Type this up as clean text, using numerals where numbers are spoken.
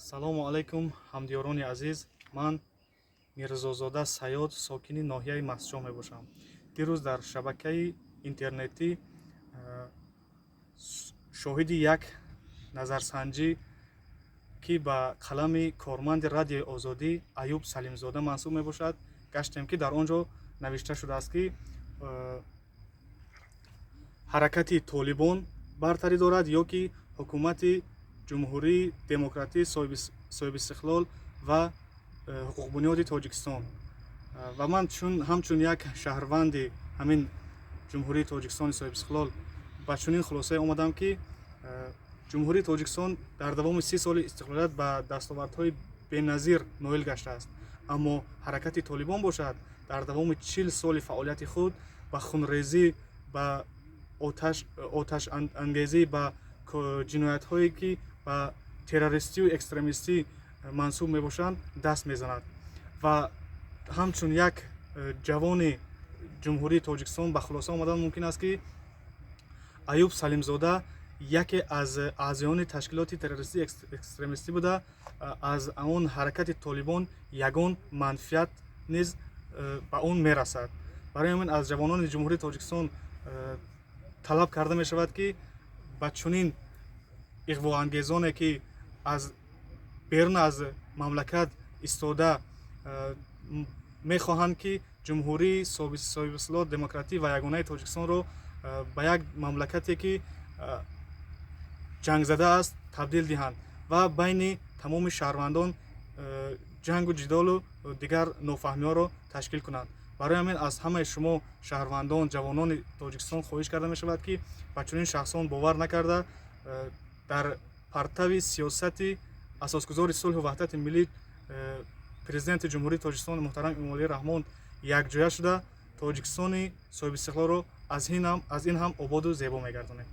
Салому алайкум, ҳамдиёрони азиз. Ман Мирзозода Саёд, сокини ноҳияи Мастчоҳ мебошам. Дирӯз дар шабакаи интернетӣ шоҳиди як назарсанҷӣ, ки ба қалами корманди Радиои Озодӣ Аюб Салимзода мансуб мебошад, гаштем, ки дар он ҷо навишта шудааст, ки ҳаракати Толибон бартарӣ дорад ё ки ҳукумати ҷумҳурии демократии соҳибистиқлол ва ҳуқуқбунёди Тоҷикистон. Ва ман ҳамчун як шаҳрванди ҳамин ҷумҳурии Тоҷикистони соҳибистиқлол ба чунин хулосае омадам, ки ҷумҳурии Тоҷикистон дар давоми 30 соли истиқлолият ба дастовардҳои беназир ноил гаштааст. Аммо ҳаракати Толибон бошад, дар давоми 40 соли фаъолияти худ ба хунрезӣ, ба оташангезӣ, ба ҷиноятҳое ки ба террористию экстремистӣ мансуб мебошанд, даст мезанад. Ва ҳамчун як ҷавони ҷумҳурии Тоҷикистон ба хулоса омадан мумкин аст, ки Аюб Салимзода яке аз аъзоёни ташкилоти террористӣ экстремистӣ буда, аз он ҳаракати Толибон ягон манфиат низ ба он мерасад. Барои ҳамин аз ҷавонони ҷумҳурии Тоҷикистон талаб карда мешавад, ки ба чунин иғвоангезоне, ки аз берун аз мамлакат истода мехоҳанд, ки ҷумҳурии соҳибистиқлол, демократӣ ва ягонаи Тоҷикистонро ба як мамлакате, ки ҷангзада аст, табдил диҳанд ва байни тамоми шаҳрвандон ҷангу ҷидолу дигар нофаҳмиҳоро ташкил кунанд. Барои ҳамин аз ҳамаи шумо шаҳрвандон, ҷавонони Тоҷикистон хоҳиш карда мешавад, ки ба чунин шахсон бовар накарда, дар партави сиёсати асосгузори сулҳу ваҳдати миллӣ президенти ҷумҳурии Тоҷикистони муҳтарам Эмомалии Раҳмон якҷоя шуда, Тоҷикистони соҳибистиқлолро аз ин ҳам ободу зебо мегардонем.